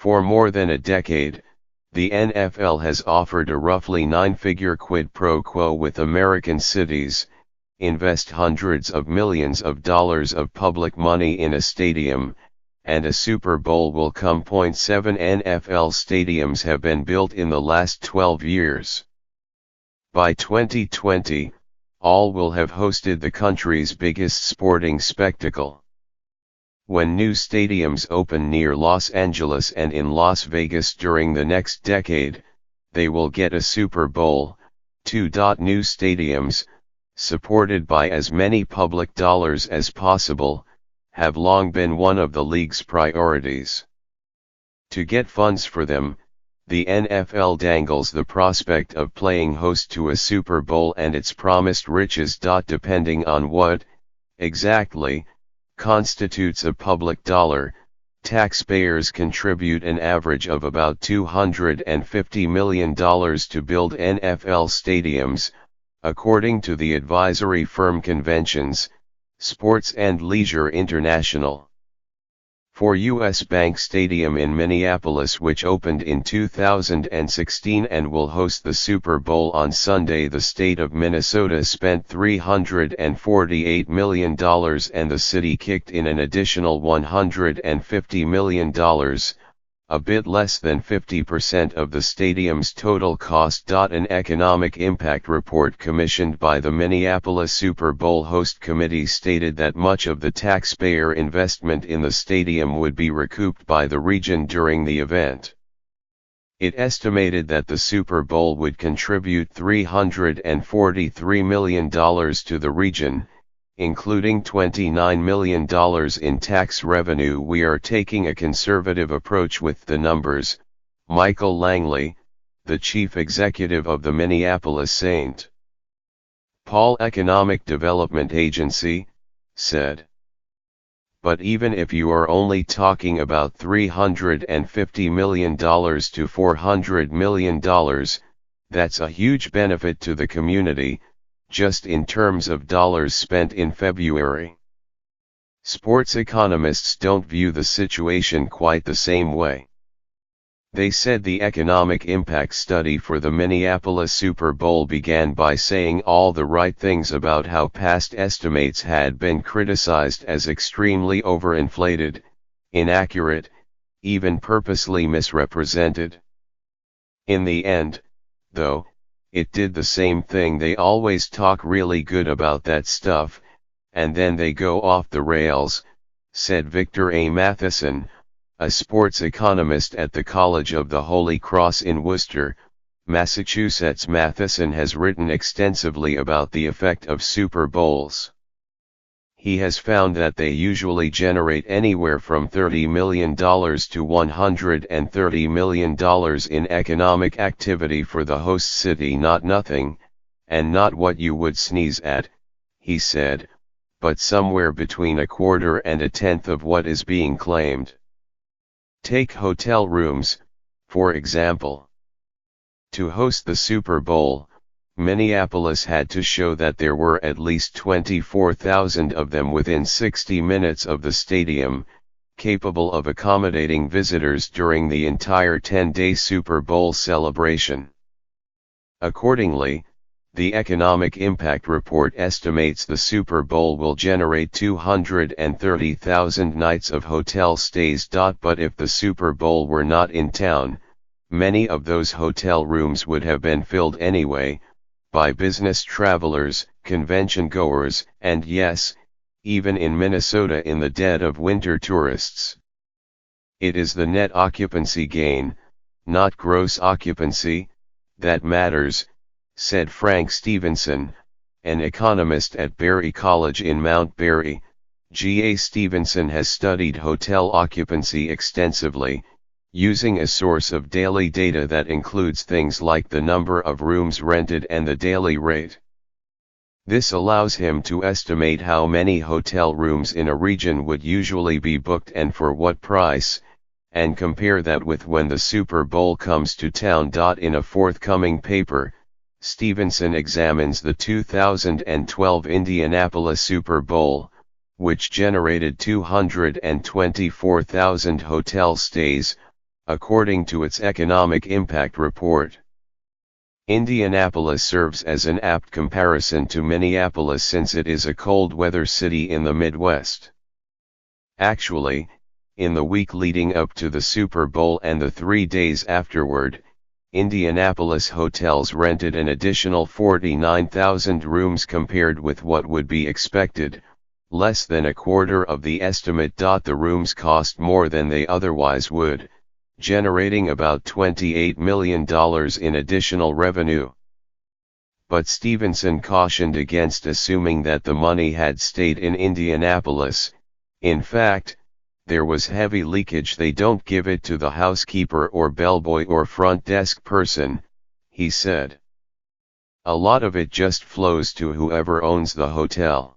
For more than a decade, the NFL has offered a roughly nine-figure quid pro quo with American cities: invest hundreds of millions of dollars of public money in a stadium, and a Super Bowl will come. 7 NFL stadiums have been built in the last 12 years. By 2020, all will have hosted the country's biggest sporting spectacle. When new stadiums open near Los Angeles and in Las Vegas during the next decade, they will get a Super Bowl. 2. New stadiums, supported by as many public dollars as possible, have long been one of the league's priorities. To get funds for them, the NFL dangles the prospect of playing host to a Super Bowl and its promised riches. Depending on what, exactly, constitutes a public dollar, taxpayers contribute an average of about $250 million to build NFL stadiums, according to the advisory firm Conventions, Sports and Leisure International. For U.S. Bank Stadium in Minneapolis, which opened in 2016 and will host the Super Bowl on Sunday, the state of Minnesota spent $348 million and the city kicked in an additional $150 million, a bit less than 50% of the stadium's total cost. An economic impact report commissioned by the Minneapolis Super Bowl host committee stated that much of the taxpayer investment in the stadium would be recouped by the region during the event. It estimated that the Super Bowl would contribute $343 million to the region, including $29 million in tax revenue. We are taking a conservative approach with the numbers, Michael Langley, the chief executive of the Minneapolis St. Paul Economic Development Agency, said. But even if you are only talking about $350 million to $400 million, that's a huge benefit to the community, just in terms of dollars spent in February. Sports economists don't view the situation quite the same way. They said the economic impact study for the Minneapolis Super Bowl began by saying all the right things about how past estimates had been criticized as extremely overinflated, inaccurate, even purposely misrepresented. In the end, though, it did the same thing. They always talk really good about that stuff, and then they go off the rails, said Victor A. Matheson, a sports economist at the College of the Holy Cross in Worcester, Massachusetts. Matheson has written extensively about the effect of Super Bowls. He has found that they usually generate anywhere from $30 million to $130 million in economic activity for the host city. Not nothing, and not what you would sneeze at, he said, but somewhere between a quarter and a tenth of what is being claimed. Take hotel rooms, for example. To host the Super Bowl, Minneapolis had to show that there were at least 24,000 of them within 60 minutes of the stadium, capable of accommodating visitors during the entire 10-day Super Bowl celebration. Accordingly, the economic impact report estimates the Super Bowl will generate 230,000 nights of hotel stays. But if the Super Bowl were not in town, many of those hotel rooms would have been filled anyway, by business travelers, convention goers, and yes, even in Minnesota in the dead of winter, tourists. It is the net occupancy gain, not gross occupancy, that matters, said Frank Stevenson, an economist at Berry College in Mount Berry. G.A. Stevenson has studied hotel occupancy extensively, using a source of daily data that includes things like the number of rooms rented and the daily rate. This allows him to estimate how many hotel rooms in a region would usually be booked and for what price, and compare that with when the Super Bowl comes to town. In a forthcoming paper, Stevenson examines the 2012 Indianapolis Super Bowl, which generated 224,000 hotel stays, according to its economic impact report. Indianapolis serves as an apt comparison to Minneapolis since it is a cold-weather city in the Midwest. Actually, in the week leading up to the Super Bowl and the 3 days afterward, Indianapolis hotels rented an additional 49,000 rooms compared with what would be expected, less than a quarter of the estimate. The rooms cost more than they otherwise would, generating about $28 million in additional revenue. But Stevenson cautioned against assuming that the money had stayed in Indianapolis. In fact, there was heavy leakage. They don't give it to the housekeeper or bellboy or front desk person, he said. A lot of it just flows to whoever owns the hotel.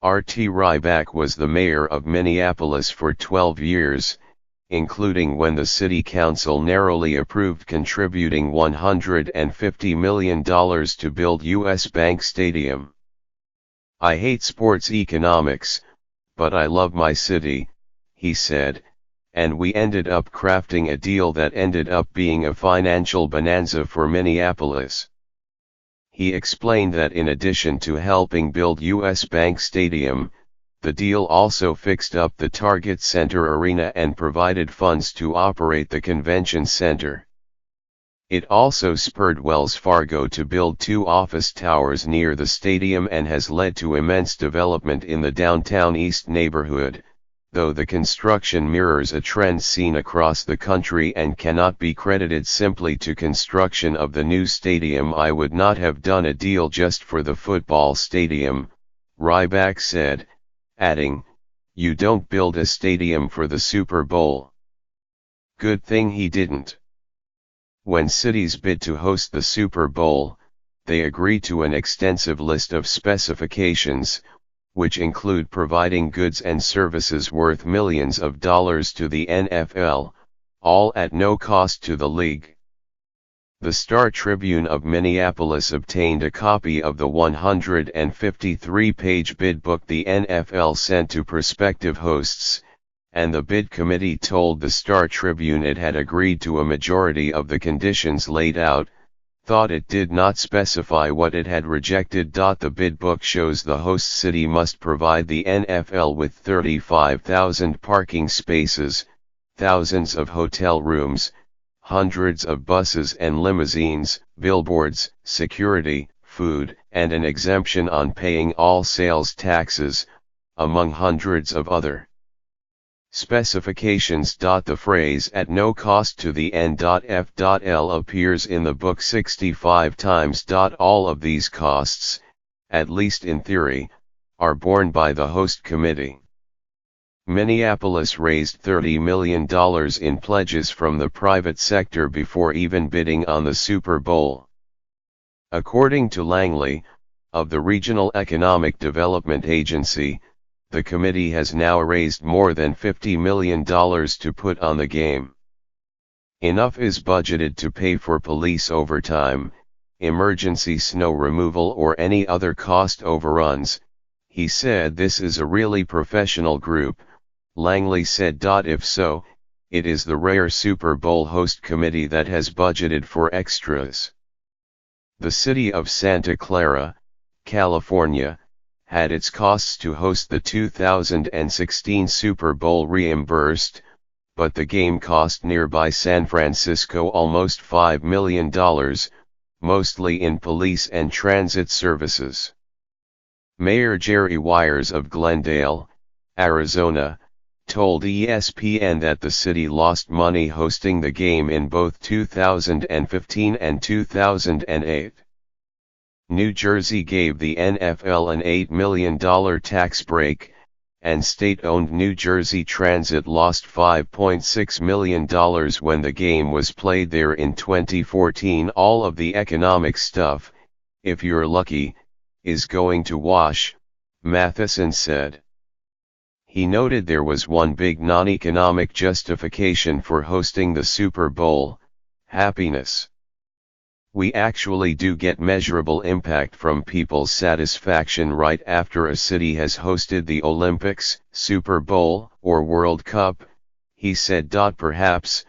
R.T. Ryback was the mayor of Minneapolis for 12 years, including when the city council narrowly approved contributing $150 million to build U.S. Bank Stadium. "I hate sports economics, but I love my city," he said, and we ended up crafting a deal that ended up being a financial bonanza for Minneapolis. He explained that in addition to helping build U.S. Bank Stadium, the deal also fixed up the Target Center arena and provided funds to operate the convention center. It also spurred Wells Fargo to build 2 office towers near the stadium and has led to immense development in the downtown East neighborhood, though the construction mirrors a trend seen across the country and cannot be credited simply to construction of the new stadium. "I would not have done a deal just for the football stadium," Ryback said, adding, "You don't build a stadium for the Super Bowl." Good thing he didn't. When cities bid to host the Super Bowl, they agree to an extensive list of specifications, which include providing goods and services worth millions of dollars to the NFL, all at no cost to the league. The Star-Tribune of Minneapolis obtained a copy of the 153-page bid book the NFL sent to prospective hosts, and the bid committee told the Star-Tribune it had agreed to a majority of the conditions laid out, thought it did not specify what it had rejected. The bid book shows the host city must provide the NFL with 35,000 parking spaces, thousands of hotel rooms, hundreds of buses and limousines, billboards, security, food, and an exemption on paying all sales taxes, among hundreds of other specifications. The phrase "at no cost to the N.F.L." appears in the book 65 times. All of these costs, at least in theory, are borne by the host committee. Minneapolis raised $30 million in pledges from the private sector before even bidding on the Super Bowl. According to Langley, of the Regional Economic Development Agency, the committee has now raised more than $50 million to put on the game. Enough is budgeted to pay for police overtime, emergency snow removal or any other cost overruns, he said. "This is a really professional group," Langley said. "If so, it is the rare Super Bowl host committee that has budgeted for extras." The city of Santa Clara, California, had its costs to host the 2016 Super Bowl reimbursed, but the game cost nearby San Francisco almost $5 million, mostly in police and transit services. Mayor Jerry Wires of Glendale, Arizona, told ESPN that the city lost money hosting the game in both 2015 and 2008. New Jersey gave the NFL an $8 million tax break, and state-owned New Jersey Transit lost $5.6 million when the game was played there in 2014. "All of the economic stuff, if you're lucky, is going to wash," Matheson said. He noted there was one big non-economic justification for hosting the Super Bowl: happiness. "We actually do get measurable impact from people's satisfaction right after a city has hosted the Olympics, Super Bowl, or World Cup," he said. Perhaps,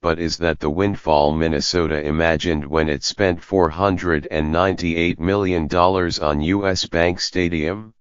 but is that the windfall Minnesota imagined when it spent $498 million on U.S. Bank Stadium?